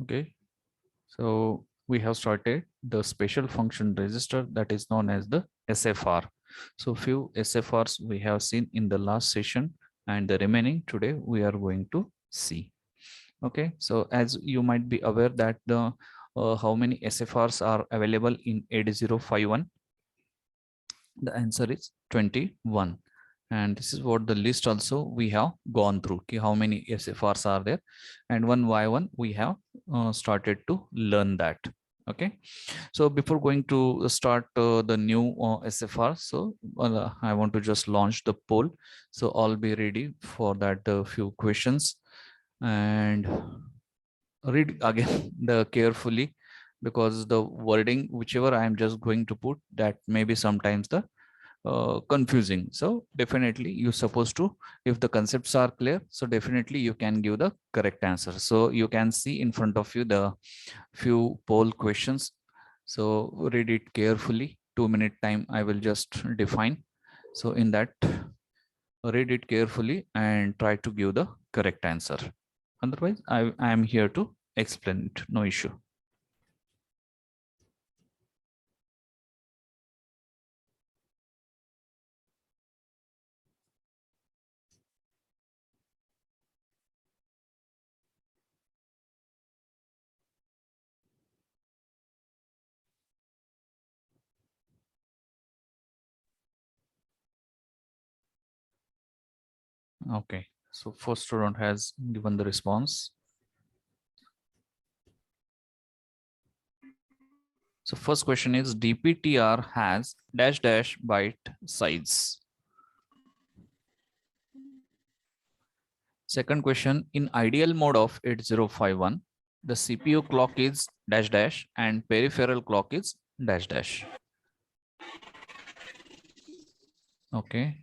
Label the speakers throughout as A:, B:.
A: Okay, so we have started the special function register that is known as the SFR. So few SFRs we have seen in the last session, and the remaining today we are going to see. Okay, so as you might be aware that the how many SFRs are available in 8051, the answer is 21. And this is what the list also we have gone through. Okay, how many SFRs are there, and one by one we have started to learn that. Okay, so before going to start the new SFR, so I want to just launch the poll. So I'll be ready for that few questions, and read again the carefully, because the wording whichever I am just going to put, that may be sometimes the confusing. So definitely you're supposed to, if the concepts are clear, so definitely you can give the correct answer. So you can see in front of you the few poll questions. So read it carefully. 2 minute time I will just define. So in that, read it carefully and try to give the correct answer. Otherwise I am here to explain it, no issue. Okay, so first student has given the response. So first question is DPTR has dash dash byte size. Second question, in ideal mode of 8051, the CPU clock is dash dash and peripheral clock is dash dash. Okay.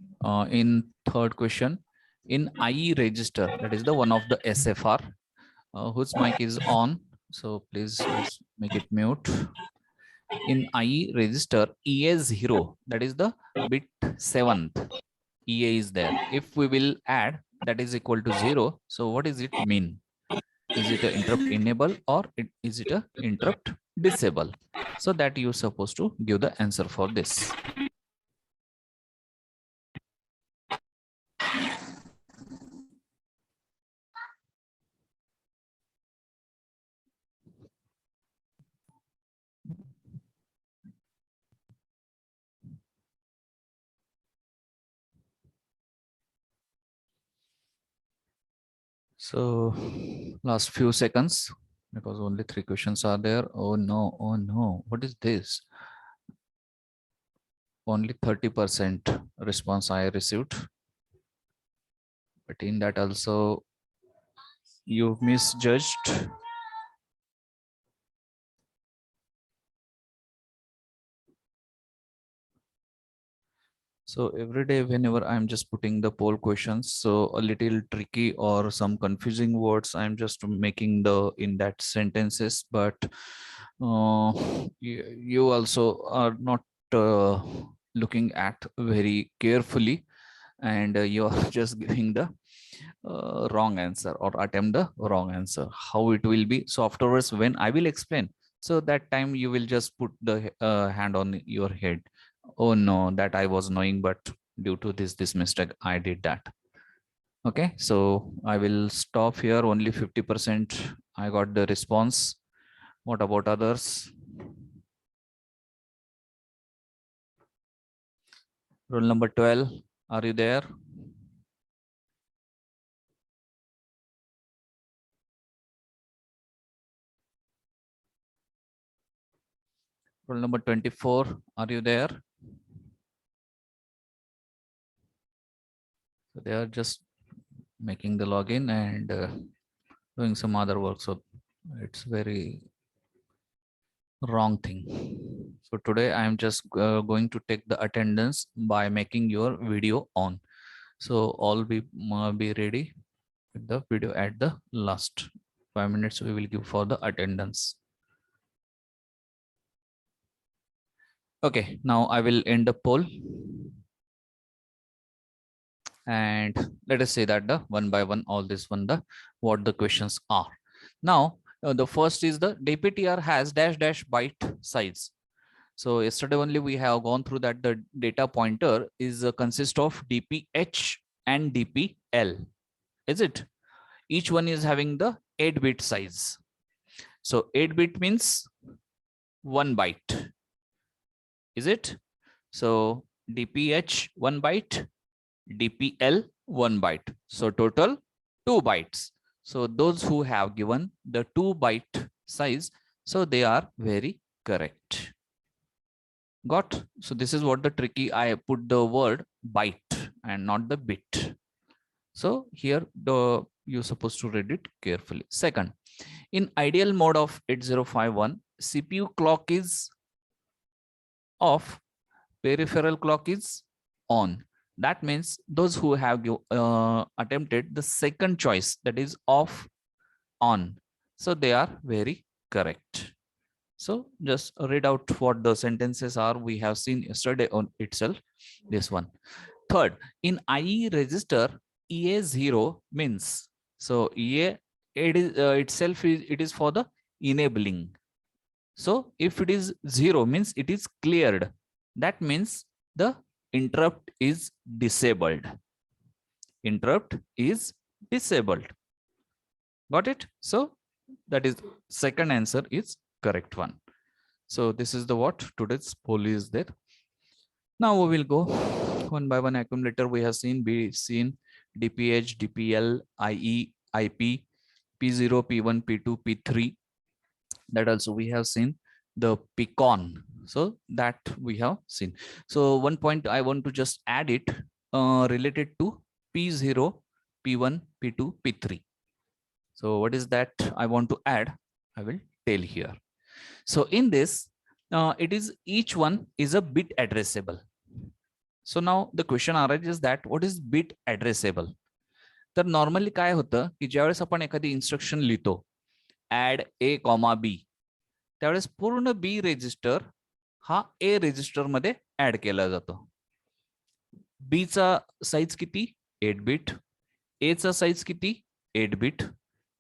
A: In third question, in IE register, that is the one of the SFR, whose mic is on. So please just make it mute. In IE register, EA0, that is the bit 7th. EA is there. If we will add that is equal to 0, so what does it mean? Is it an interrupt enable, or is it a interrupt disable? So that you're supposed to give the answer for this. So last few seconds, because only 3 questions are there. Oh no, what is this? Only 30% response I received. But in that also you misjudged. So every day whenever I'm just putting the poll questions, so a little tricky or some confusing words, I'm just making the in that sentences, but you also are not looking at very carefully, and you are just giving the wrong answer or attempt the wrong answer. How it will be? So afterwards, when I will explain, so that time you will just put the hand on your head. Oh no, that I was knowing, but due to this mistake, I did that. Okay, so I will stop here. Only 50% I got the response. What about others? Roll number 12, are you there? Roll number 24, are you there? So they are just making the login and doing some other work. So it's very wrong thing. So today I am just going to take the attendance by making your video on. So all be ready with the video at the last 5 minutes we will give for the attendance. Okay, now I will end the poll, and let us say that the one by one all this one the what the questions are. Now The first is the DPTR has dash dash byte size. So yesterday only we have gone through that the data pointer is consist of DPH and DPL. Is it? Each one is having the 8-bit size. So 8-bit means 1 byte. Is it? So DPH 1 byte, DPL 1 byte. So total 2 bytes. So those who have given the 2-byte size, so they are very correct. Got? So this is what the tricky, I put the word byte and not the bit. So here you're supposed to read it carefully. Second, in ideal mode of 8051, CPU clock is off, peripheral clock is on. That means those who have attempted the second choice, that is off, on, so they are very correct. So just read out what the sentences are we have seen yesterday on itself, this one. Third, in IE register, EA0 means, so EA it is itself is, it is for the enabling. So if it is 0 means it is cleared. That means the interrupt is disabled. Interrupt is disabled. Got it? So that is second answer is correct one. So this is the what today's poll is there. Now we will go one by one accumulator. We have seen DPH, DPL, IE, IP, P0, P1, P2, P3. That also we have seen the PCON. So that we have seen. So one point I want to just add it related to P0, P1, P2, P3. So what is that I want to add? I will tell here. So in this, it is each one is a bit addressable. So now the question arises that what is bit addressable? तर normally काय होतं की ज्यावेळेस आपण एखादी instruction लिहितो add ए comma B, त्यावेळेस पूर्ण बी रेजिस्टर हा ए रेजिस्टर मध्ये ऍड केला जातो. बी चा साइज किती? 8 बिट. ए चा साइज किती? 8 bit.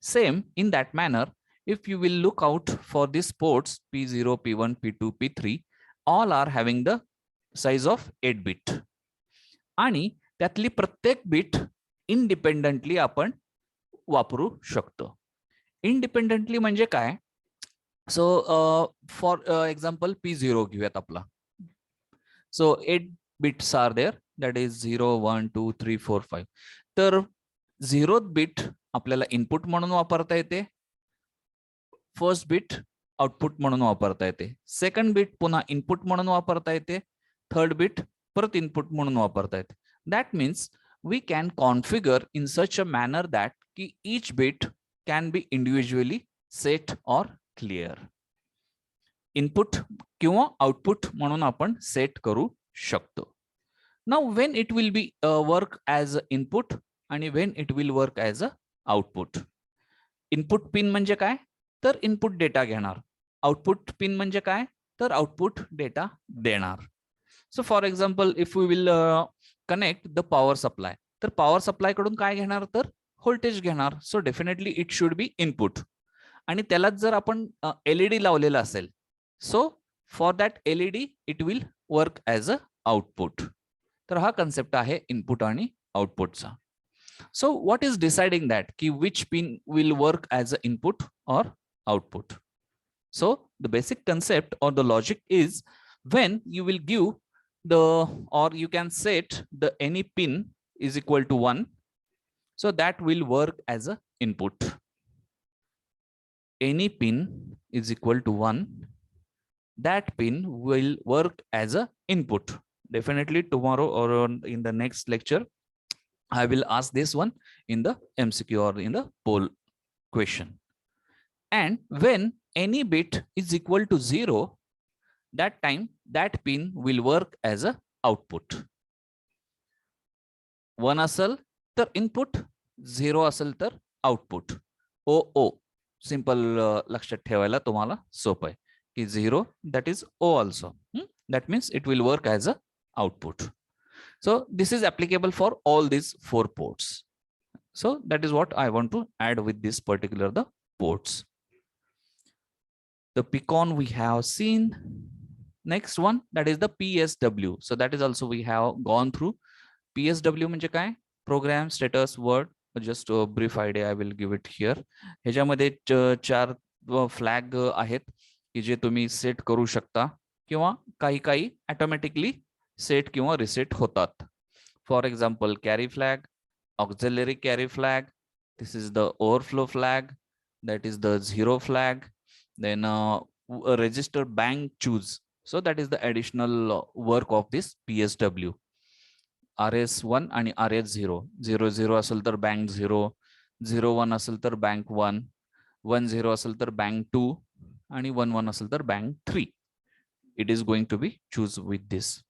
A: Same in that manner, if you will look out for these ports P0, P1, P2, P3, all are having the size of 8 bit. आणि त्यातली प्रत्येक बिट इंडिपेंडेंटली आपण वापरू शकतो. इंडिपेंडेंटली म्हणजे काय? सो फॉर एक्झाम्पल P0 घेऊयात आपला. So 8 bits are there, that is 0, 1, 2, 3, 4, 5. तर 0th बिट आपल्याला इनपुट म्हणून वापरता येते, फर्स्ट बिट आउटपुट म्हणून वापरता येते, सेकंड बिट पुन्हा इनपुट म्हणून वापरता येते, थर्ड बिट परत इनपुट म्हणून वापरता येते. That means we can configure in such a manner that की each bit can be individually set or clear. Input किंवा आउटपुट म्हणून आपण सेट करू शकतो. Now when it will be work as a input आणि when it will work as a output. Input pin म्हणजे काय? तर इनपुट डेटा घेणार. आउटपुट पिन म्हणजे काय? तर आउटपुट डेटा देणार. So for example if we will connect the power supply, तर पॉवर सप्लाय कडून काय घेणार? तर व्होल्टेज घेणार. So definitely it should be input. आणि त्यालाच जर आपण एलईडी लावलेला असेल, सो for that LED it will work as a output. तर हा कन्सेप्ट आहे इनपुट आणि आउटपुटचा. So what is deciding that ki which pin will work as an input or output? So the basic concept or the logic is when you will give the, or you can set the any pin is equal to 1, so that will work as a input. Any pin is equal to 1, that pin will work as a input. Definitely tomorrow or in the next lecture I will ask this one in the MCQ or in the poll question. And when any bit is equal to 0, that time that pin will work as a output. 1 असेल तर input, 0 असेल तर output. O simple लक्षात ठेवायला तुम्हाला सोपं आहे की 0 that is O also. That means it will work as a output. So this is applicable for all these 4 ports. So that is what I want to add with this particular the ports. The PCON we have seen. Next one, that is the PSW. So that is also we have gone through. PSW म्हणजे काय? Program Status Word. Just a brief idea I will give it here. ह्याच्यामध्ये चार flag आहेत की जे तुम्ही set करू शकता किंवा काही काही ऑटोमॅटिकली सेट किंवा रिसेट होतात. For example carry flag, auxiliary carry flag, this is the overflow flag, that is the zero flag, then a register bank choose. So that is the additional work of this PSW. RS1 आणि RS0, 00 असेल तर bank 0, 01 असेल तर bank 1, 10 असेल तर bank 2 आणि 11 असेल तर bank 3. It is going to be choose with this.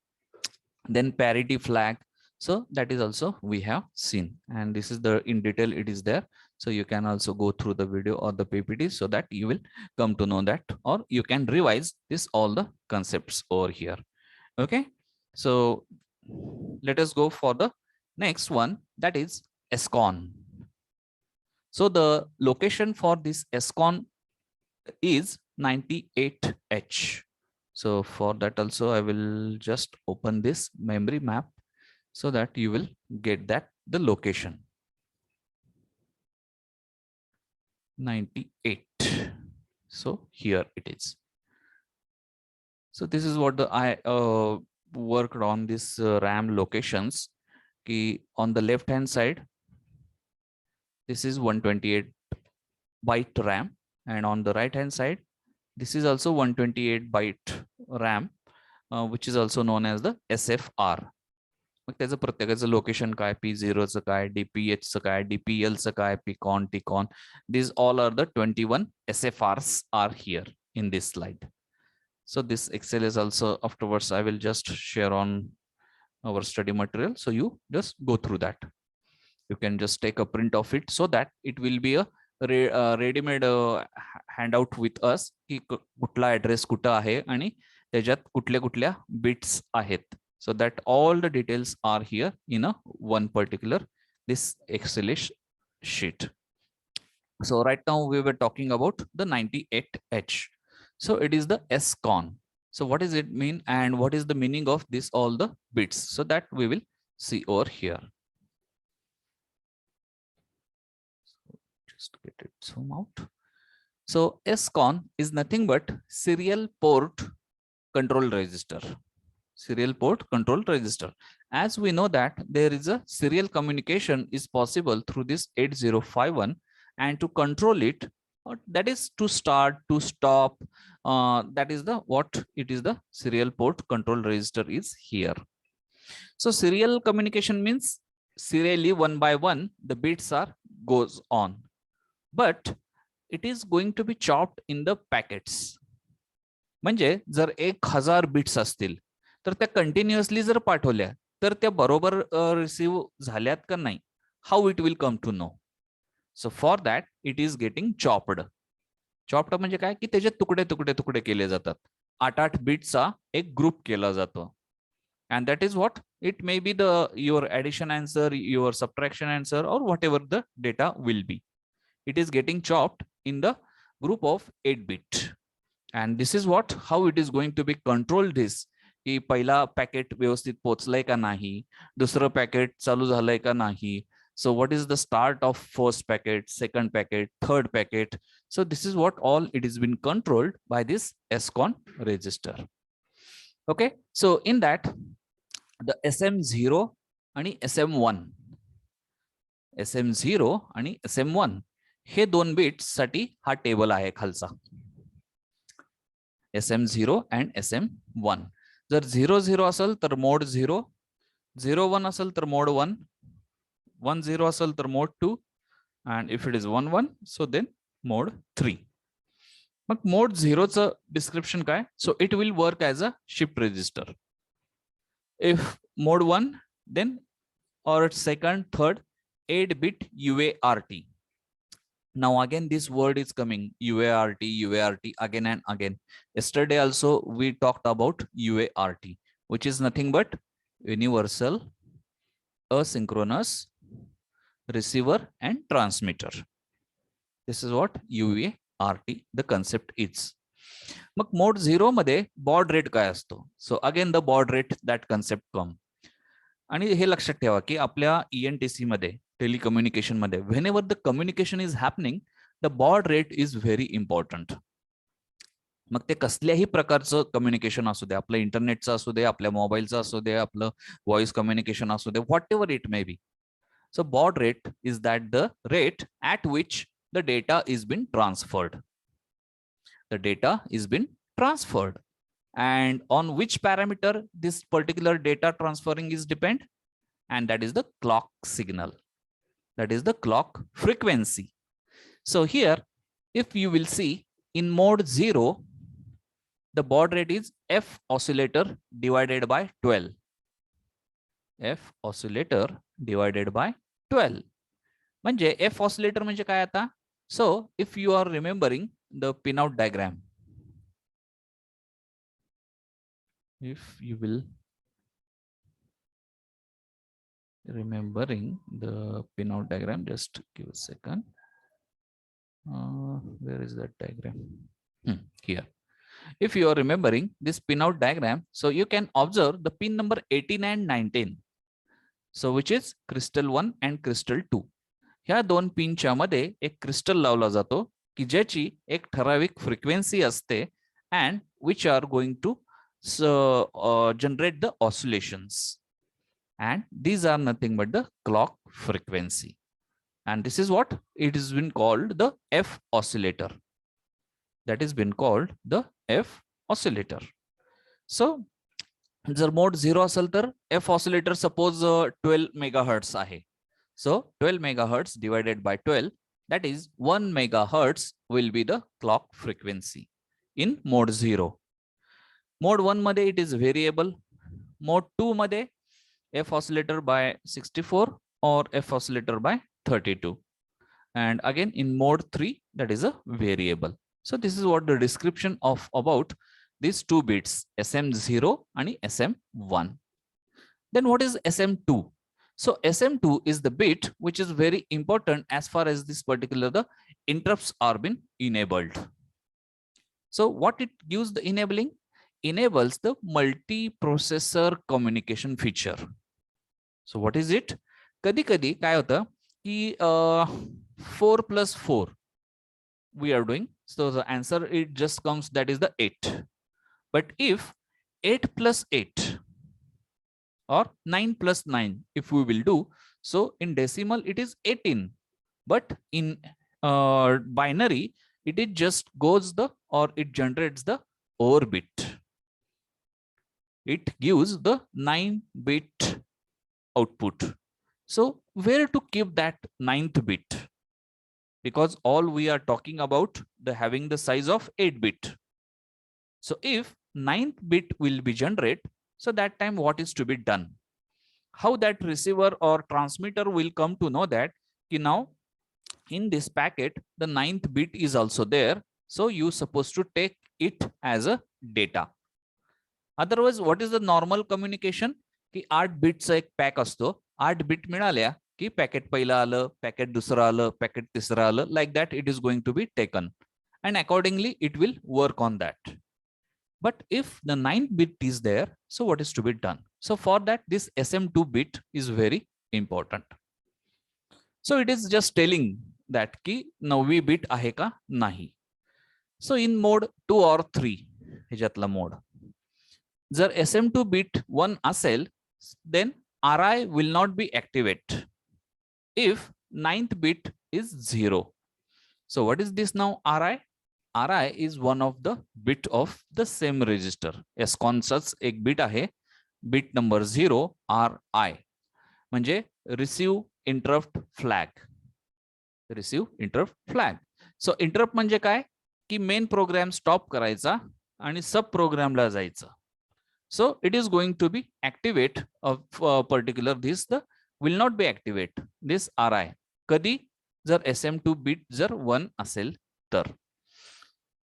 A: Then parity flag. So that is also we have seen, and this is the in detail it is there. So you can also go through the video or the PPT so that you will come to know that, or you can revise this all the concepts over here. Okay, so let us go for the next one, that is ESCON. So the location for this ESCON is 98H. So for that also I will just open this memory map so that you will get that the location. 98. So here it is. So this is what I worked on this RAM locations. Ki on the left hand side, this is 128 byte RAM, and on the right hand side, this is also 128 byte RAM, which is also known as the SFR. मग त्याचं प्रत्येकाचं location काय, P0चं काय, DPHचं काय, DPLचं काय, PCON, TCON, these all are the 21 SFRs are here in this slide. So this Excel is also afterwards I will just share on our study material, so you just go through that. You can just take a print of it so that it will be a ready-made handout with us की कुठला address कुठं आहे आणि त्याच्यात कुठल्या कुठल्या bits आहेत. So that all the details are here in a one particular this Excel sheet. So right now we were talking about the 98H. So it is the ESCON. So what does it mean and what is the meaning of this all the bits? So that we will see over here. So just get it zoom out. So ESCON is nothing but serial port control register. Serial port control register. As we know that there is a serial communication is possible through this 8051, and to control it, that is to start, to stop, that is the what it is the serial port control register is here. So serial communication means serially one by one the bits are goes on, but it is going to be chopped in the packets. म्हणजे जर 1000 bits असतील तर त्या continuously जर पाठवल्या तर त्या बरोबर रिसीव्ह झाल्यात का नाही, how it will come to know. So for that it is getting chopped. Chopped म्हणजे काय की त्याचे तुकडे तुकडे तुकडे केले जातात. 8 बिटचा एक ग्रुप केला जातो, and that is what it may be the your addition answer, your subtraction answer, और whatever the data will be. It is getting chopped in the group of 8 bit, and this is what how it is going to be controlled this की पहिला packet व्यवस्थित पोहोचलाय का नाही, दुसरं packet चालू झालंय का नाही. So what is the start of first packet, second packet, third packet. So this is what all it is been controlled by this ESCON register. Okay, so in that the SM0 आणि SM1, SM0 आणि SM1 हे दोन bits साठी हा table आहे खालचा. SM0 and SM1. जर 00 असेल तर मोड 0, 01 असेल तर मोड 1, 10 असेल तर mode 2, and if it is 11 so then mode 3. Mug mode 0 चं डिस्क्रिप्शन काय? So it will work as a shift register. If mode 1, then or second, third 8-bit UART. Now again this word is coming, UART, UART again and again. Yesterday also we talked about UART, which is nothing but universal asynchronous receiver and transmitter. This is what UART the concept is. मग mode 0 मध्ये baud rate काय असतो? So again the baud rate that concept come. आणि हे लक्षात ठेवा की आपल्या ENTC मध्ये टेलिकम्युनिकेशन मध्ये whenever the communication is happening the baud rate is very important. मग ते कसल्याही प्रकारचं कम्युनिकेशन असू दे, आपलं इंटरनेटचं असू दे, आपल्या मोबाईलचं असू दे, आपलं व्हॉइस कम्युनिकेशन असू दे, whatever it may be. So baud rate is that the rate at which the data is been transferred. The data is been transferred, and on which parameter this particular data transferring is depend, and that is the clock signal. That is the clock frequency. So here, if you will see in mode 0, the baud rate is F oscillator divided by 12. F oscillator divided by 12. म्हणजे F oscillator म्हणजे काय आता? So if you are remembering the pinout diagram, if you will remembering the pinout diagram, just give a second. Where is that diagram? Here. If you are remembering this pinout diagram, so you can observe the pin number 18 and 19. So which is crystal 1 and crystal 2. ह्या दोन पिनच्या मध्ये एक crystal लावला जातो की ज्याची एक ठराविक फ्रिक्वेन्सी असते and which are going to generate the oscillations, and these are nothing but the clock frequency, and this is what it is been called the F oscillator. That is been called the F oscillator. So जर mode 0 असेल तर F oscillator suppose 12 megahertz आहे. So 12 megahertz divided by 12, that is 1 megahertz will be the clock frequency in mode 0. Mode 1 मध्ये it is variable. Mode 2 मध्ये F oscillator by 64 or F oscillator by 32. And again in mode 3, that is a variable. So this is what the description of about these two bits, SM0 and SM1. Then what is SM2? So SM2 is the bit which is very important as far as this particular the interrupts are been enabled. So what it gives the enabling? Enables the multi-processor communication feature. So what is it? कधी कधी काय होतं की 4 plus 4 we are doing. So the answer it just comes, that is the 8. But if 8 plus 8 or 9 plus 9 if we will do, so in decimal it is 18, but in binary it is just goes the or it generates the OR bit. It gives the 9-bit output. So where to keep that 9th bit? Because all we are talking about the having the size of 8-bit. So if 9th bit will be generated, so that time what is to be done? How that receiver or transmitter will come to know that now in this packet the 9th bit is also there, so you supposed to take it as a data. Otherwise what is the normal communication की 8 बिटचा एक pack असतो, 8 bit मिळाल्या की packet पहिलं आलं, packet दुसरं आलं, packet तिसरं आलं, like that it is going to be taken and accordingly it will work on that. But if the 9th bit is there, so what is to be done? So for that this SM2 bit is very important. So it is just telling that ki 9वी bit आहे का नाही. So in mode 2 or 3 ह्याच्यातला mode जर SM2 bit 1 असेल, then RI will not be activate if 9th bit is 0. So what is this now RI? RI is one of the bit of the same register. SCON च एक bit आहे, bit number 0 RI म्हणजे receive interrupt flag. Receive interrupt flag. So interrupt म्हणजे काय की main program stop करायचा आणि सब प्रोग्रामला जायचं. So it is going to be activate particular this the will not be activate this RI कधी जर SM2 बिट जर 1 असेल तर.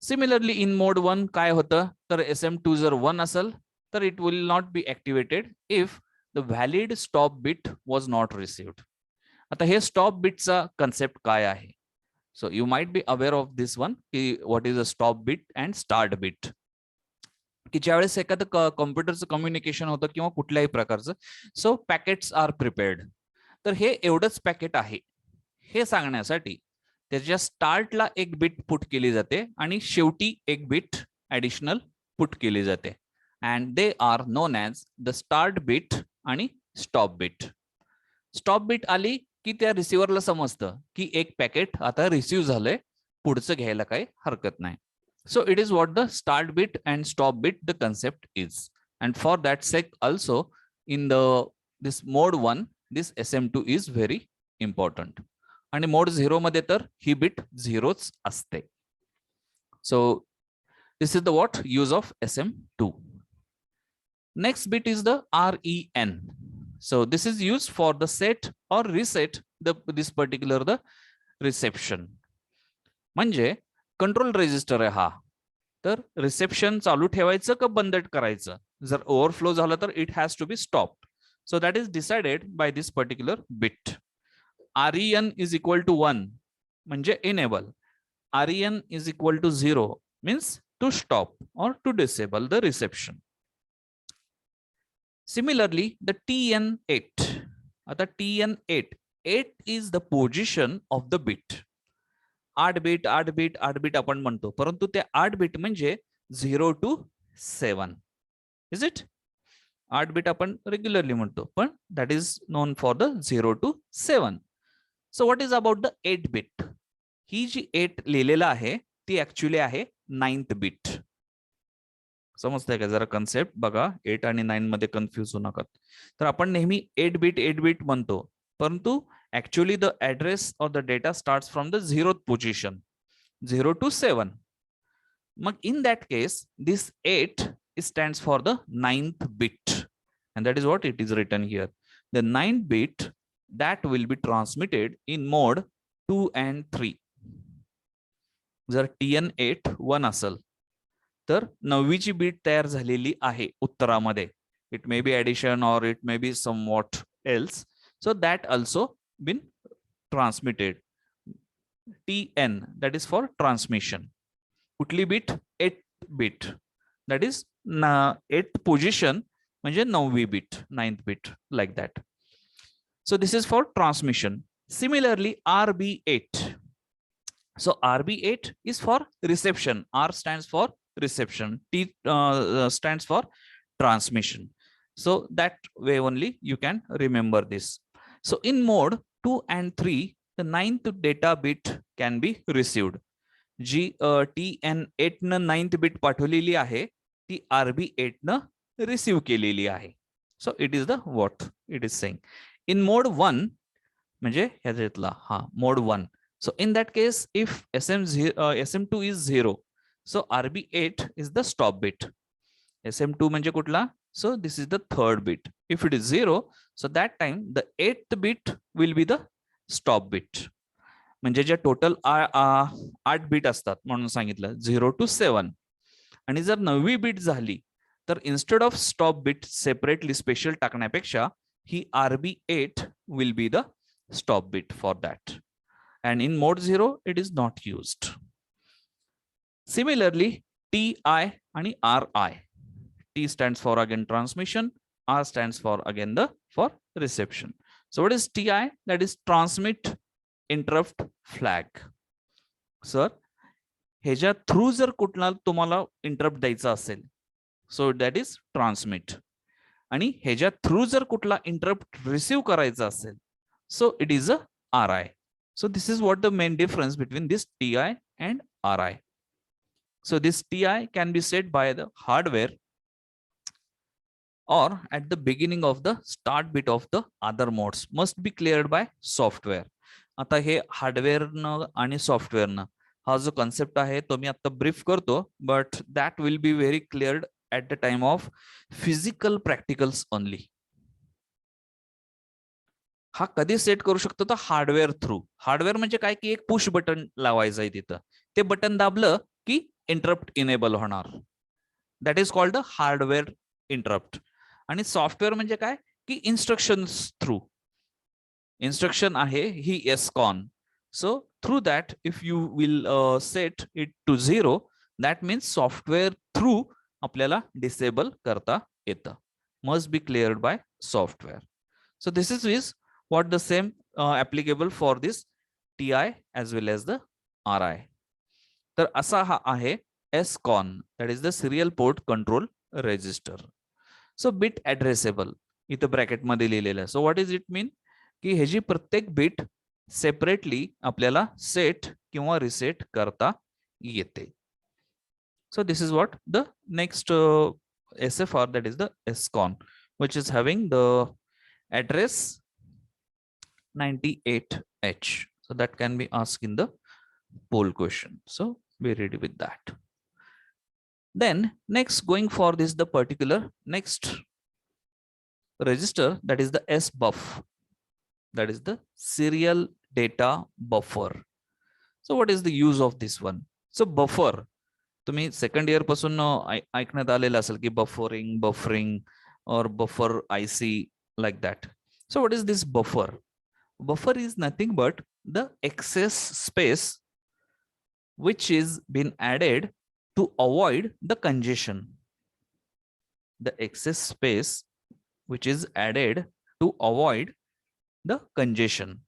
A: सिमिलरली इन मोड 1 काय होतं तर SM2 जर 1 असेल तर it will not B activated if the valid stop bit was not received. आता हे स्टॉप बिटचा कन्सेप्ट काय आहे? So you might be aware of this one, what is a stop bit and start bit. की ज्यावेळेस एखादं कॉम्प्युटरचं communication होतं किंवा कुठल्याही प्रकारचं, सो पॅकेट्स आर प्रिपेअर्ड. तर हे एवढंच पॅकेट आहे हे सांगण्यासाठी त्याच्या स्टार्टला एक बिट पुट केली जाते आणि शेवटी एक बिट ऍडिशनल पुट केली जाते. And they are known as the start bit आणि स्टॉप बिट. स्टॉप बिट आली की त्या रिसिव्हरला समजतं की एक पॅकेट आता रिसिव्ह झालंय, पुढचं घ्यायला काही हरकत नाही. So it is what the start bit and stop bit the concept is. And for that sake also in this mode 1 this SM2 is very important. And mode 0 मध्ये तर ही bit 0च असते. So this is the what use of SM2. Next bit is the REN. So this is used for the set or reset this particular the reception. म्हणजे control resistor आहे हा. तर reception चालू ठेवायचं का बंद करायचं. जर ओव्हरफ्लो झालं तर it has to be stopped. So that is decided by this particular bit. REN is equal to 1 म्हणजे enable. REN is equal to 0 means to stop or to disable the reception. Similarly, the TN8. आता TN8 is the position of the bit. 8 bit 8 bit 8 bit आपण म्हणतो, परंतु ते 8 bit म्हणजे 0 to 7. Is it? 8 bit आपण regularly म्हणतो, पण that is known for the 0 to 7. So what is about the 8 bit? ही जी 8 लिहिलेलं आहे ती ऍक्च्युअली आहे 9th बिट. समजतंय का? जरा कन्सेप्ट बघा, 8 आणि 9 मध्ये कन्फ्युज होऊ नका. तर आपण नेहमी 8 बिट म्हणतो, परंतु actually the address or the data starts from the 0th position, 0 to 7. In that case, this 8 stands for the 9th bit, and that is what it is written here. The 9th bit that will be transmitted in mode 2 and 3. जर TN8 1 असेल तर 9वीची beat तयार झालेली आहे उत्तरामध्ये. It may be addition or it may be somewhat else. So that also been transmitted. TN, that is for transmission. कुठली bit? 8th bit, that is 8th position म्हणजे 9वी bit, 9th bit, like that. So this is for transmission. Similarly, RB8. So RB8 is for reception. R stands for reception. T stands for transmission. So that way only you can remember this. So in mode 2 and 3, the 9th data bit can be received. जी TN8 न 9th bit पाठवलेली आहे ती RB8 न receive केलेली आहे. So it is the what it is saying. In mode 1 म्हणजे ह्याच्यातला mode 1. So in that case, if SM2 is 0, so RB8 is the stop bit. SM2 म्हणजे कुठला? So this is the 3rd bit. If it is 0, so that time the 8th bit will be the stop bit. म्हणजे जे total 8 bit असतात म्हणून सांगितलं 0 to 7. आणि जर 9वी bit झाली तर instead of stop bit separately special टाकण्यापेक्षा ही RB8 will be the stop bit for that. And in mode 0 it is not used. Similarly, TI and RI. T stands for again transmission, R stands for again for reception. So what is TI? That is transmit interrupt flag. Sir, ह्याच्या through जर कुठला तुम्हाला interrupt द्यायचा असेल, सो that is transmit. आणि ह्याच्या through जर कुठला इंटरप्ट रिसीव्ह करायचा असेल, सो it is a RI. So this is what the main difference between this TI and RI. So this TI can be set by the hardware or at the beginning of the start bit of the other modes, must be cleared by software. आता हे hardware न आणि software न हा जो concept आहे तो मी आता brief करतो, but that will be very cleared at the time of physical practicals only. हा कधी सेट करू शकतो तर हार्डवेअर थ्रू. हार्डवेअर म्हणजे काय की एक पुश बटन लावायचं आहे तिथं, ते बटन दाबलं की इंटरप्ट इनेबल होणार. That is called the hardware interrupt. आणि सॉफ्टवेअर म्हणजे काय की इन्स्ट्रक्शन्स थ्रू. इन्स्ट्रक्शन आहे ही SCON. So through that, if you will set it to 0, that means software through आपल्याला disable करता येतं. Must be cleared by software. So this is what the same applicable for this TI as well as the RI. तर असा हा आहे SCON, that is the serial port control register. So bit addressable इथं bracket मध्ये लिहिलेलं आहे. So what is it mean की ह्याची प्रत्येक बिट सेपरेटली आपल्याला सेट किंवा रिसेट करता येते. So this is what the next SFR, that is the SCON, which is having the address 98H. So that can be asked in the poll question. So be ready with that. Then next, going for this, the particular next register, that is the SBUF, that is the serial data buffer. So what is the use of this one? So buffer, तुम्ही second year पासून ऐकण्यात आलेलं असेल की buffering or buffer IC, like that. So what is this buffer? Buffer is nothing but the excess space which is been added to avoid the congestion. The excess space which is added to avoid the congestion.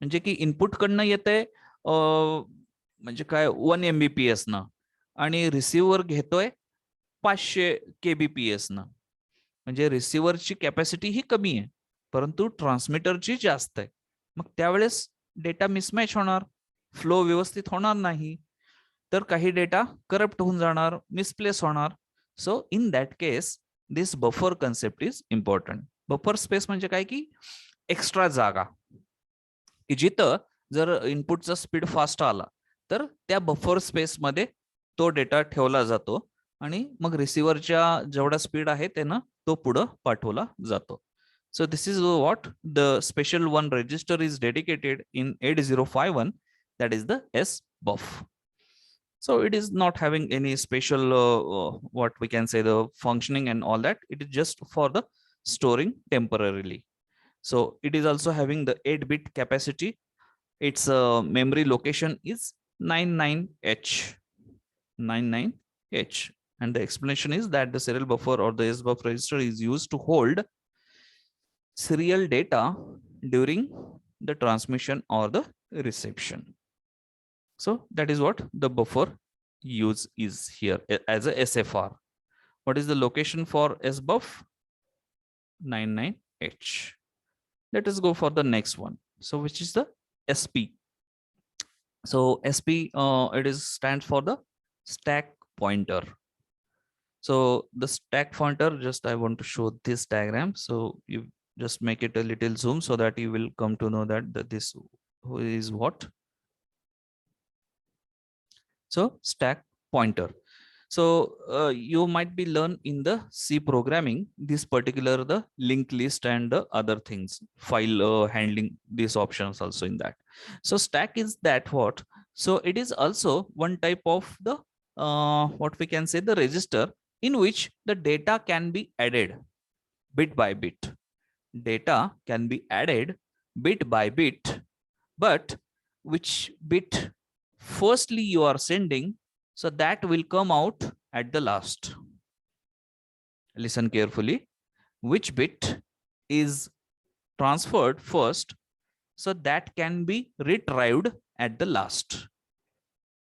A: म्हणजे की input कडनं येते म्हणजे काय 1 MBPS न आणि receiver घेतोय 500 KBPS न. म्हणजे रिसिव्हरची कॅपॅसिटी ही कमी आहे परंतु ट्रान्समीटरची जास्त आहे. मग त्यावेळेस डेटा मिसमॅच होणार, फ्लो व्यवस्थित होणार नाही, तर काही डेटा करप्ट होऊन जाणार, मिसप्लेस होणार. So in that case this buffer concept is important. Buffer space म्हणजे काय की एक्स्ट्रा जागा की जिथं जर इनपुटचा स्पीड फास्ट आला तर त्या बफर स्पेस मध्ये तो डेटा ठेवला जातो आणि मग रिसिव्हरच्या जेवढा स्पीड आहे त्यानं तो पुढे पाठवला जातो. So this is what the special one register is dedicated in 8051, that is the SBUF. So it is not having any special what we can say the functioning and all that. It is just for the storing temporarily. So it is also having the 8-bit capacity. Its memory location is 99H. 99H. And the explanation is that the serial buffer or the SBUF register is used to hold serial data during the transmission or the reception. So that is what the buffer use is here as a SFR. What is the location for SBUF? 99H. Let us go for the next one. So which is the SP. So SP it is stands for the stack pointer. So the stack pointer, just I want to show this diagram. So you just make it a little zoom so that you will come to know that this is what. So stack pointer. So you might be learn in the C programming this particular the linked list and the other things, file handling, these options also in that. So stack is that what. So it is also one type of the what we can say the register in which the data can be added bit by bit. Data can be added bit by bit, but which bit firstly you are sending, so that will come out at the last. Listen carefully. Which bit is transferred first, so that can be retrieved at the last.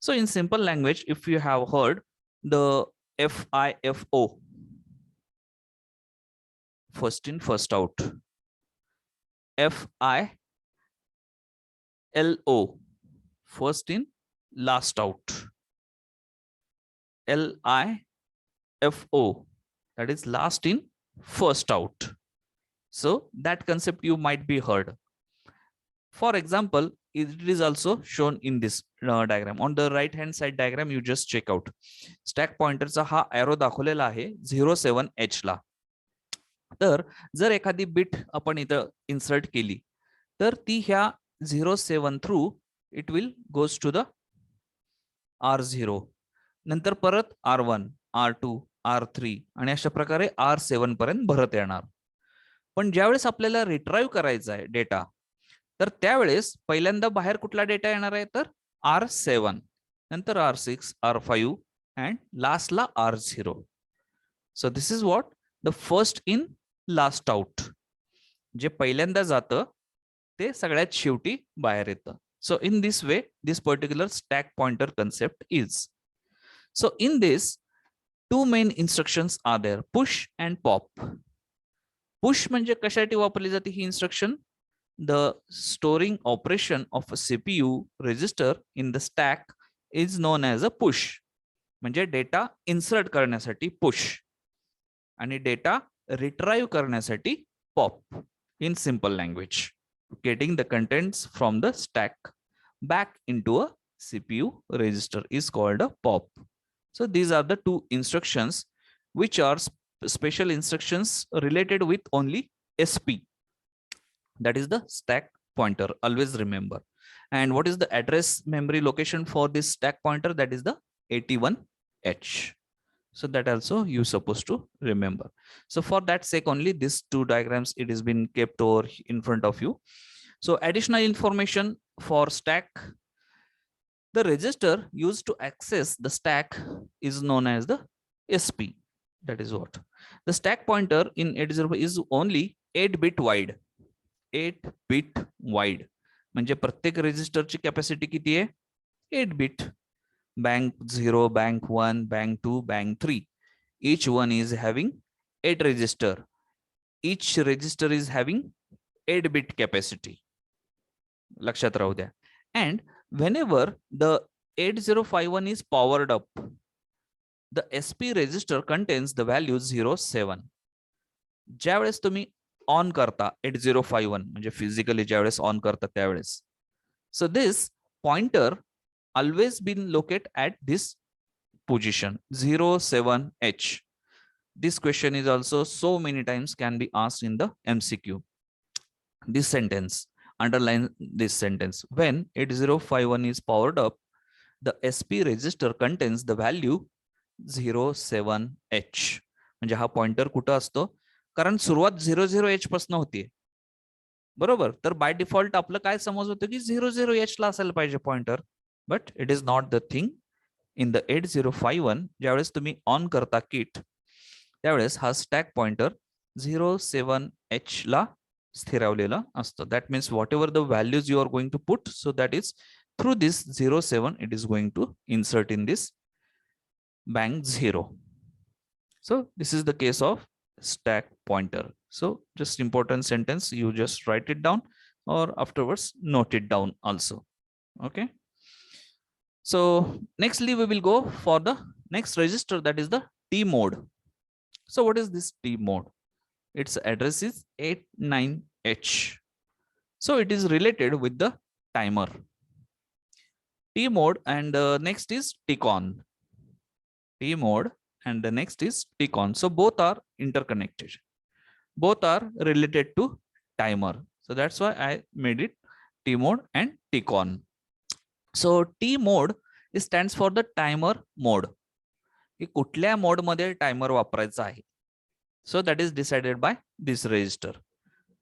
A: So in simple language, if you have heard the FIFO, first in first out, FILO, first in last out, LIFO, that is last in first out. So that concept you might be heard. For example, it is also shown in this diagram. On the right hand side diagram, you just check out stack pointer चा हा arrow दाखवलेला आहे 07H ला. तर जर एखादी bit आपण इथं insert केली तर ती ह्या 07 through it will goes to the R0, नंतर परत R1, R2, R3 आणि अशा प्रकारे R7 पर्यंत भरत येणार. पण ज्यावेळेस आपल्याला रिट्राईव्ह करायचा आहे डेटा, तर त्यावेळेस पहिल्यांदा बाहेर कुठला डेटा येणार आहे तर R7, नंतर R6, R5 अँड लास्टला R0. So this is what the first in last out. जे पहिल्यांदा जातं ते सगळ्यात शेवटी बाहेर येतं. So in this way this particular stack pointer concept is. So in this two main instructions are there, push and pop. Push म्हणजे कशासाठी वापरली जाते ही instruction? The storing operation of a CPU register in the stack is known as a push. म्हणजे data insert करण्यासाठी push आणि data रिट्राइव्ह करण्यासाठी pop. In simple language, getting the contents from the stack back into a CPU register is called a pop. So these are the two instructions which are special instructions related with only SP. That is the stack pointer. Always remember. And what is the address memory location for this stack pointer? That is the 81H. So that also you supposed to remember. So for that sake only these two diagrams it has been kept over in front of you. So additional information for stack. The register used to access the stack is known as the SP. That is what the stack pointer in 80 is only 8-bit wide. 8-bit wide म्हणजे प्रत्येक रेजिस्टरची capacity किती आहे? 8-bit. Bank 0, bank 1, bank 2, bank 3. Each one is having 8 register. Each register is having 8-bit capacity. लक्षात राहू द्या. And whenever the 8051 is powered up, the SP register contains the value 07. ज्यावेळेस तुम्ही on करता 8051 म्हणजे फिजिकली ज्यावेळेस on करता त्यावेळेस, so this pointer always been located at this position 07H. This question is also so many times can be asked in the MCQ. This sentence, underline this sentence, when 8051 is powered up, the SP register contains the value 07H. म्हणजे हा pointer कुठं असतो? कारण सुरुवात 00H पासून होतीये, बरोबर. तर बाय डिफॉल्ट आपलं काय समज होतं की 00H ला असायला पाहिजे pointer, but it is not the thing. In the 8051 ज्यावेळेस तुम्ही ऑन करता किट त्यावेळेस हा स्टॅक पॉइंटर 07H ला स्थिरावलेला असतो. That means whatever the values you are going to put, so that is through this 07 it is going to insert in this bank 0. So this is the case of stack pointer. So just important sentence, you just write it down or afterwards note it down also. Okay. So nextly we will go for the next register, that is the T mode. So what is this T mode? Its address is 89H. So it is related with the timer. T mode and next is TCON. T mode and the next is TCON. So both are interconnected. Both are related to timer. So that's why I made it T mode and TCON. So T mode stands for the timer mode. की कुठल्या mode मध्ये timer वापरायचा आहे. So that is decided by this register.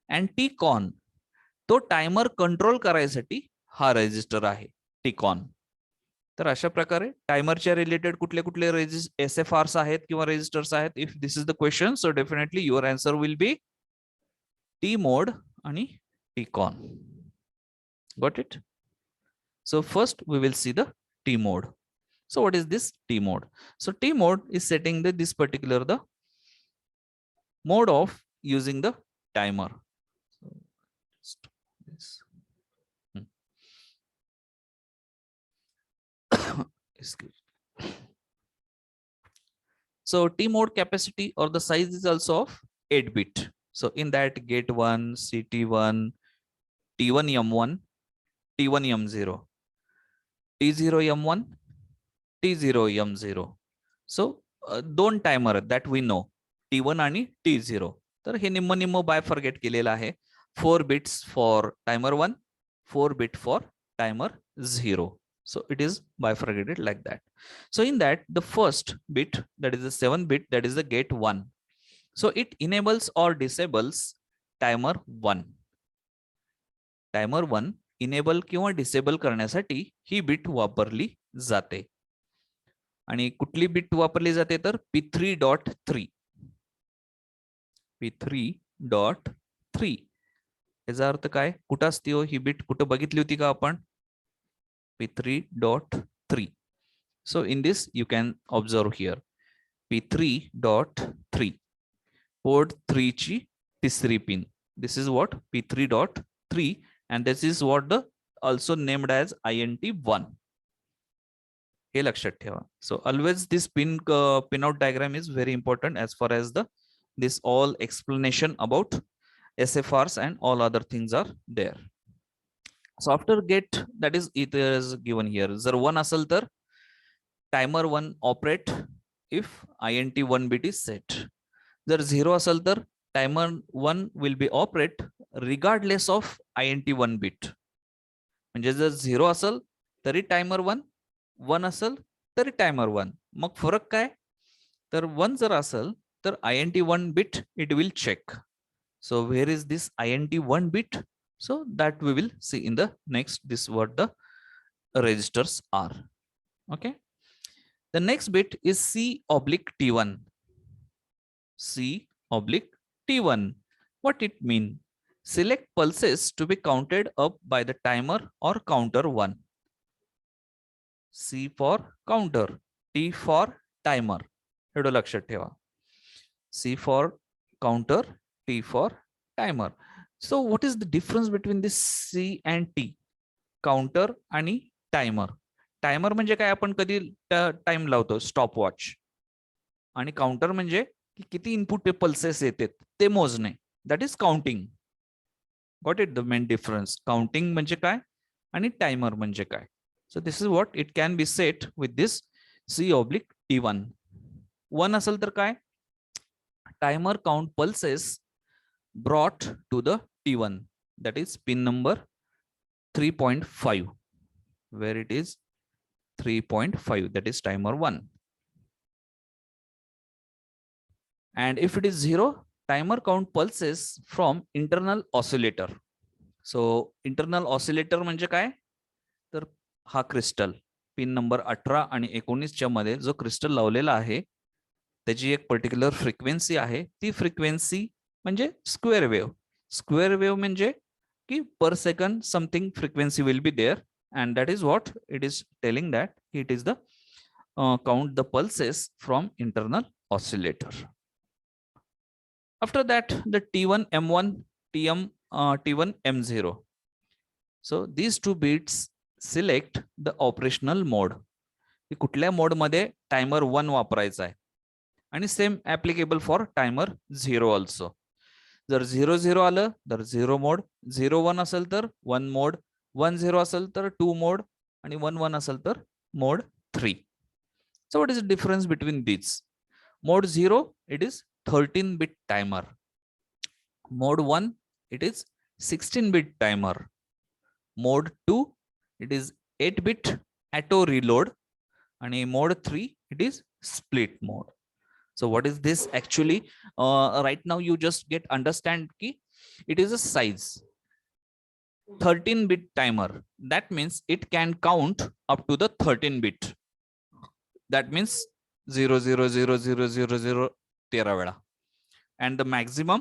A: And TCON तो timer control करायसाठी हा resistor आहे TCON. तर अशा प्रकारे टायमरच्या रिलेटेड कुठले कुठले SFRs आहेत किंवा रेजिस्टर्स आहेत. If this is the question, so definitely your answer will be T mode आणि TCON. Got it? So first we will see the T mode. So what is this T mode? So T mode is setting this particular the mode of using the timer. So this. So T mode capacity or the size is also of 8-bit. So in that gate 1, CT1, T1M1, T1M0, T0M1, T0M0. So दोन timer that we know, T1 आणि T0. तर हे निम्म निम्म बायफर्गेट केलेलं आहे. 4 bits for timer 1, 4 bit for timer 0. So it is bifurcated like that. So in that, the first bit, that is the 7-bit, that is the gate 1. So it enables or disables timer 1. Timer 1 enable किंवा disable करण्यासाठी ही bit वापरली जाते. आणि कुठली bit वापरली जाते तर P3.3. P3.3 याचा अर्थ काय? कुठं असते हो ही बिट? कुठं बघितली होती का आपण? P3.3. So in this you can observe here P3.3 port 3 ची तिसरी pin. This is what P3.3 and this is what the also named as INT1. हे लक्षात ठेवा. So always this pinout diagram is very important as far as the this all explanation about SFRs and all other things are there. So after get, that is it is given here. Jar 1 असेल तर timer 1 operate if INT1 bit is set. जर 0 असेल तर timer 1 will be operate regardless of INT1 bit. म्हणजे जर 0 असेल तरी timer 1 असेल तरी timer 1. मग फरक काय? तर 1 जर असेल तर INT1 bit it will check. So where is this INT1 bit? So that we will see in the next this what the registers are. Okay. The next bit is C/T1. C/T1. What it mean? Select pulses to be counted up by the timer or counter 1. C for counter, T for timer. एवढं लक्षात ठेवा. C for counter, T for timer. So what is the difference between this C and T? Counter आणि timer. Timer म्हणजे काय? आपण कधी time लावतो, stop watch. आणि काउंटर म्हणजे किती इनपुट पल्सेस येतात ते मोजणे. That is counting. Got it? The main difference. Counting म्हणजे काय आणि टायमर म्हणजे काय? सो this is what it can be set with this C/T1. 1 असेल तर काय? Timer count pulses brought to the T1, that is pin number 3.5, where it is 3.5, that is timer 1. And if it is 0, timer count pulses from internal oscillator. So internal oscillator म्हणजे काय? तर हा crystal pin number 18 आणि 19 च्या मध्ये जो crystal लावलेला आहे त्याची एक पर्टिक्युलर फ्रिक्वेन्सी आहे. ती फ्रिक्वेन्सी म्हणजे स्क्वेअर वेव्ह. स्क्वेअर वेव्ह म्हणजे की per second something frequency will be there and that is what it is telling that it is the count the pulses from internal oscillator. After that the T1 M1 T1 M0. So these two bits select the operational mode. कुठल्या mode मध्ये timer 1 वापरायचा आहे आणि same applicable for timer 0 also. जर 0-0 आलं तर 0 mode, 0-1 असेल तर 1 मोड, 1-0 असेल तर 2 मोड आणि 1-1 असेल तर mode 3. So what is the difference between these? Mode 0 it is 13-bit timer. Mode 1 it is 16-bit timer. Mode 2 it is 8-bit auto reload and mode 3 it is split mode. So what is this actually? Right now you just get understand ki it is a size. 13-bit timer, that means it can count up to the 13-bit. That means 0 0 0 0 0 0 13 वेळा and the maximum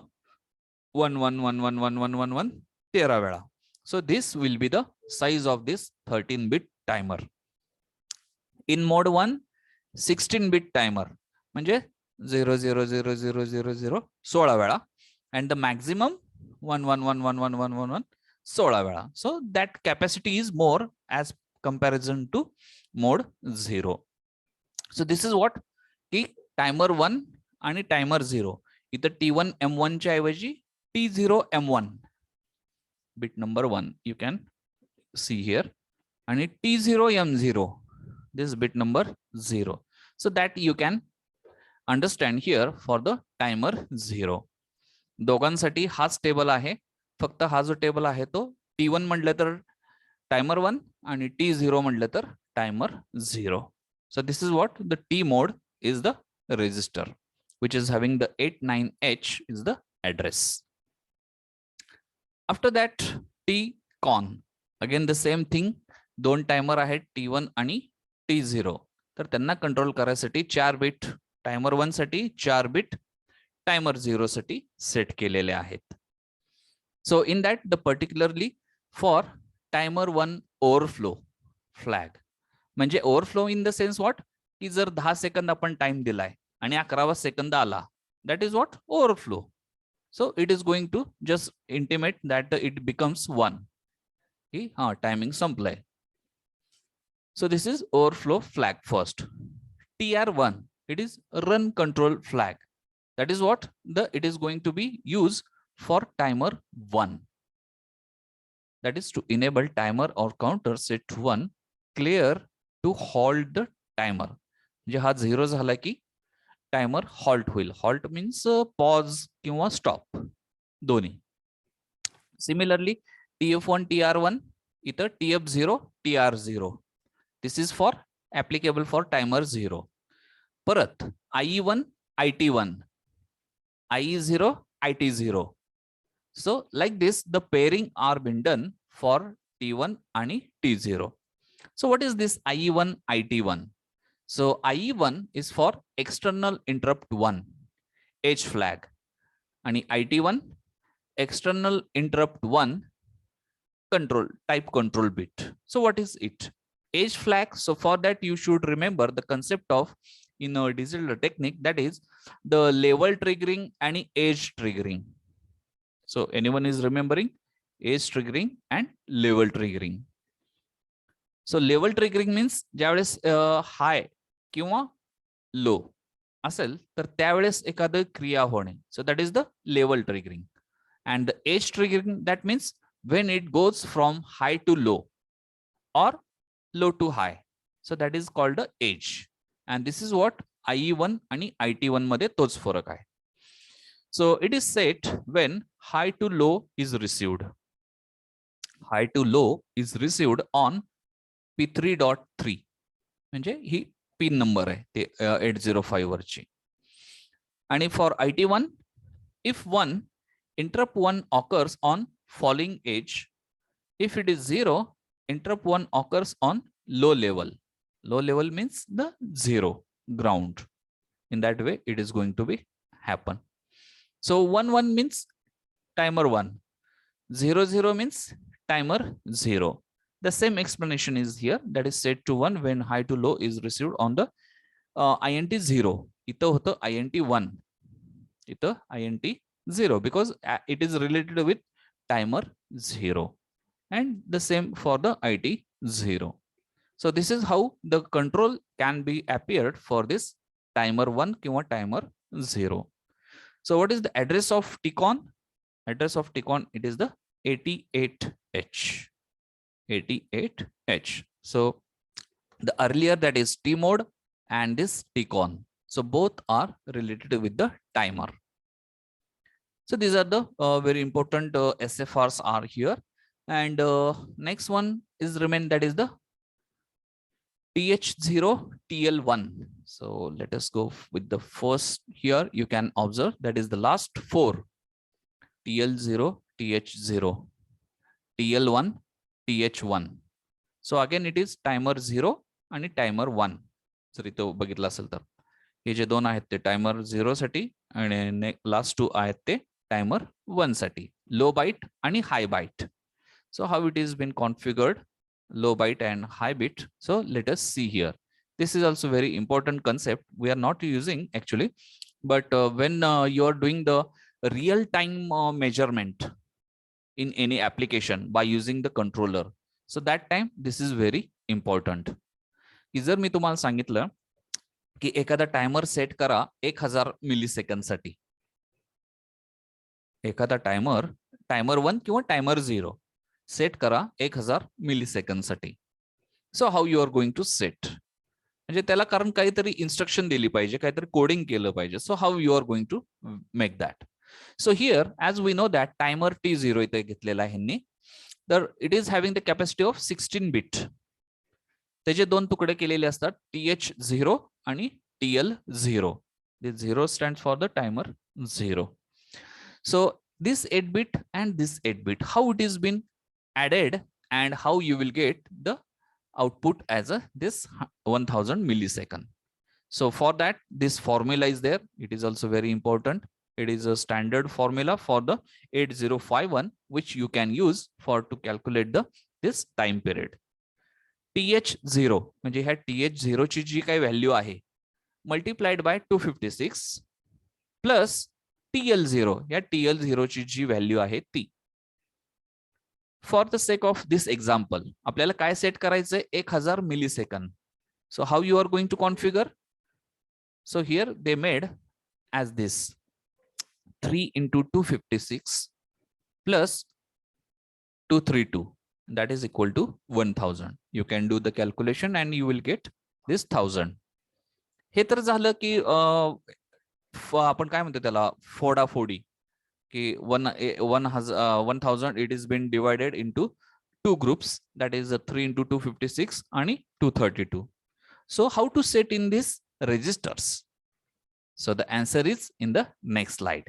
A: 1 1 1 1 1 1 1 1 13 वेळा. So this will be the size of this 13-bit timer. In mode 1 16-bit timer म्हणजे 0 0 0 0 0 0 16 वेळा and the maximum 1 1 1 1 1 1 1 1 16 वेळा. So that capacity is more as comparison to mode 0. So this is what की timer 1 आणि timer 0 इथं T1 M1 च्या ऐवजी T0 M1 bit number 1 you can see here आणि T0 M0 this bit number 0. So that you can understand here for the timer 0. दोघांसाठी हाच table आहे. फक्त हा जो टेबल आहे तो T1 म्हटलं तर टायमर 1 आणि T0 म्हटलं तर timer 0. So this is what the T mode is the register which is having the 89H is the address. After that T TCON. Again the same thing, दोन timer आहेत T1 आणि T0. तर त्यांना control करायसाठी 4 bit timer 1 साठी, 4 bit timer 0 साठी set केलेले आहेत. So in that the particularly for timer 1 overflow flag, म्हणजे overflow in the sense what, की जर 10 सेकंद आपण टाइम दिलाय आणि 11वा सेकंद आला, that is what overflow. So it is going to just intimate that it becomes 1. Timing संपलाय. So this is overflow flag first. TR1, it is run control flag. That is what it is going to be used for timer 1. That is to enable timer or counter set 1 clear to halt the timer. म्हणजे हा 0 झाला की timer halt होईल. Halt means pause किंवा stop दोन्ही. Similarly TF1 TR1, इथं TF0 TR0. This is for applicable for timer 0. परत IE1 IT1, IE0 IT0. So like this the pairing are been done for T1 आणि T0. सो what इज दिस IE1 IT1? So IE1 is for external interrupt 1, edge flag, and IT1 external interrupt 1 control type control bit. So what is it? Edge flag. So for that you should remember the concept of in a digital technique, that is the level triggering and edge triggering. So anyone is remembering edge triggering and level triggering? So level triggering means ज्यावेळेस high किंवा लो असेल तर त्यावेळेस एखादं क्रिया होणे. So that is the level triggering. And the edge triggering, that means when it goes from high to low और low to high. So that is called the edge. And this is what IE1 आणि IT1 मध्ये तोच फरक आहे. So it is set when high to low is received. High to low is received on P3.3, म्हणजे ही pin number आहे ते 805 वरची. आणि for IT1, if 1 interrupt 1 occurs on falling edge, if it is 0, interrupt 1 occurs on low level. Low level means the 0 ground. In that way it is going to be happen. So 1 means timer 1, 0 means timer 0. The same explanation is here, that is set to 1 when high to low is received on the INT 0. इथं होतं INT 1, इथं INT 0 because it is related with timer 0, and the same for the IT 0. So this is how the control can be appeared for this timer 1 किंवा timer 0. So what is the address of TCON? Address of TCON, it is the 88H. 88H. So the earlier, that is T mode, and this TCON. So both are related with the timer. So these are the very important SFRs are here. And next one is remain, that is the TH0 TL1. So let us go with the first here. You can observe that is the last 4: TL0 TH0 TL1 TH1. So again it is timer 0 आणि timer 1. जर इथं बघितलं असेल तर हे जे दोन आहेत ते timer 0 साठी आणि लास्ट 2 आहेत ते टायमर 1 साठी, लो बाईट आणि high byte. So how it is been configured, low byte and high bit. So let us see here. This is also very important concept. We are not using actually, but when you are doing the real time measurement in any application by using the controller, so that time this is very important. की जर मी तुम्हाला सांगितलं की एखादा timer set करा 1000 millisecond साठी, एखादा timer 1 किंवा टायमर 0 सेट करा 1000 मिलीसेकंद साठी. So how you are going to set, म्हणजे त्याला कारण काहीतरी इन्स्ट्रक्शन दिली पाहिजे, काहीतरी कोडिंग केलं पाहिजे. So how you are going to make that. So here as we know that timer T0 इथे घेतलेला आहे ह्यांनी, तर it is having the capacity of 16 bit. त्याचे दोन तुकडे केलेले असतात, TH0 आणि TL0. This 0 stands for the timer 0. So this 8 bit and this 8 bit, how it is been added and how you will get the output as a this 1000 millisecond. So for that, this formula is there. It is also very important. It is a standard formula for the 8051, which you can use for to calculate the this time period. TH0 म्हणजे ह्या TH0 ची जी काही value आहे multiplied by 256 plus TL0 या TL0 ची जी value आहे ती. For the sake of this example आपल्याला काय सेट करायचंय 1000 millisecond. So how you are going to configure. So here they made as this 3 into 256 plus 232, that is equal to 1000. You can do the calculation and you will get this 1000. हे तर झालं की आपण काय म्हणतो त्याला फोडाफोडी की 1000 it is been divided into two groups, that is 3 into 256 आणि 232. So how to set in this registers? So the answer is in the next slide.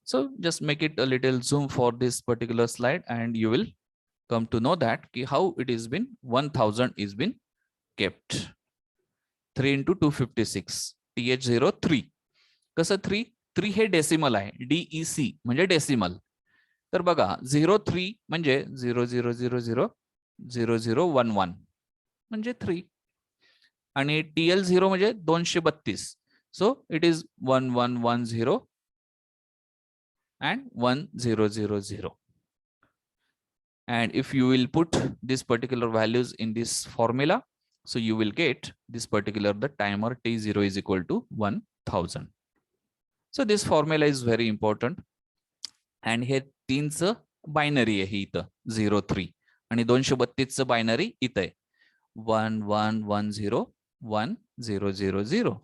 A: So just make it a little zoom for this particular slide and you will come to know that how it is been 1000 is been kept. 3 into 256 TH0 3. कसं 3 हे decimal आहे, DEC म्हणजे decimal. तर बघा 03 म्हणजे 00000011 म्हणजे 3 आणि TL0 म्हणजे 232. So it is 1110 and 1000. And if you will put these particular values in this formula, so you will get this particular the timer T0 is equal to 1000. So this formula is very important. And here 3चं binary आहे इथं 03 आणि 232चं binary इथं आहे 1110 1000.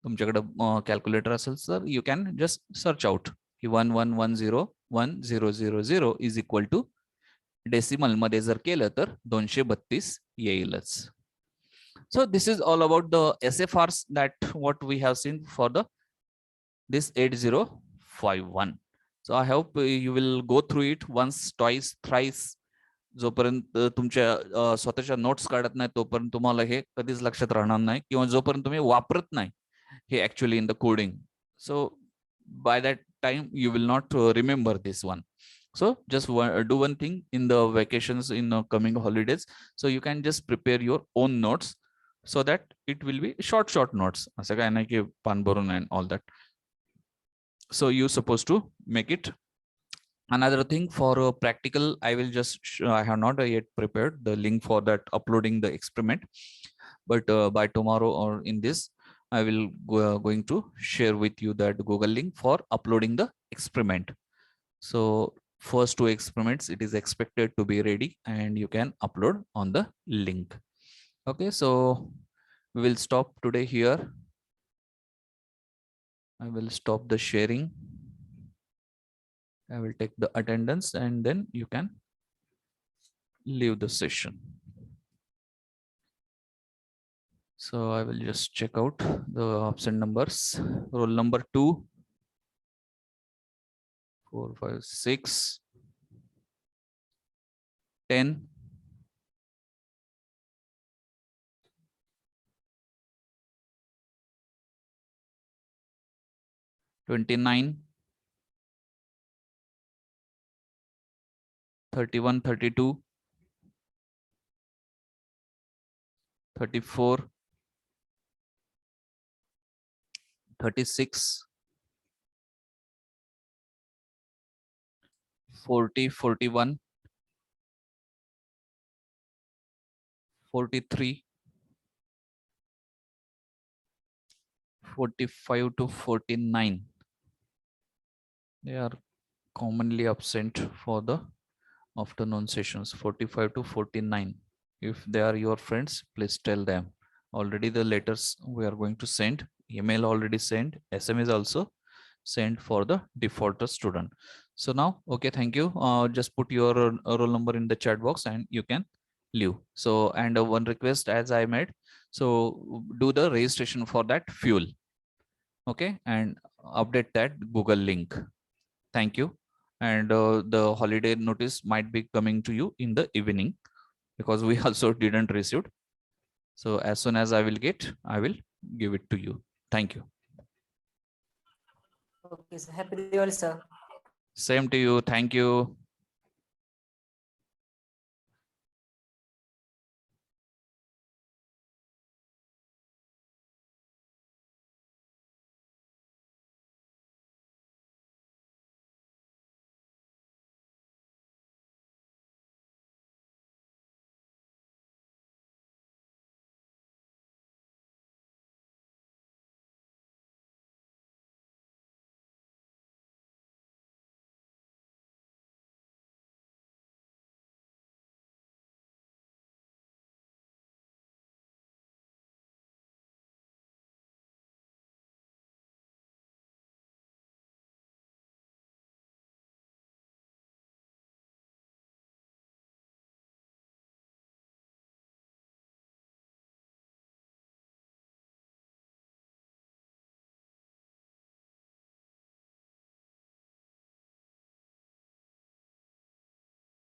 A: तुमच्याकडे calculator असेल तर you can just search out की 1110 1000 इज इक्वल टू डेसिमल मध्ये जर केलं तर 232 येईलच. So this is all about the SFRs that what we have seen for the this 8051. So I hope you will go through it once, twice, thrice. जोपर्यंत तुमच्या स्वतःच्या notes काढत नाही तोपर्यंत तुम्हाला हे कधीच लक्षात राहणार नाही किंवा जोपर्यंत तुम्ही वापरत नाही हे actually in the coding. So by that time you will not remember this one. So just do one thing in the vacations, in the coming holidays, so you can just prepare your own notes so that it will be short notes. असं काय नाही की पान भरून and all that. So you supposed to make it. Another thing for practical, I will just I have not yet prepared the link for that uploading the experiment, but by tomorrow or in this I will going to share with you that Google link for uploading the experiment. So first 2 experiments it is expected to be ready and you can upload on the link. Okay, so we will stop today here. I will stop the sharing. I will take the attendance and then you can leave the session. So I will just check out the absent numbers. Roll number 2, 4, 5, 6, 10, 29, 31, 32, 34, 36, 40, 41, 43, 45 to 49. They are commonly absent for the afternoon sessions. 45 to 49. If they are your friends, please tell them. Already the letters we are going to send, email already sent, SMS also sent for the defaulter student. So now, okay, thank you. Just put your roll number in the chat box and you can leave. So, and one request as I made, so do the registration for that fuel. Okay, and update that Google link. Thank you. and the holiday notice might be coming to you in the evening, because we also didn't receive. So as soon as I will get, I will give it to you. Thank you.
B: Okay, sir. Happy Diwali, sir.
A: Same to you. Thank you.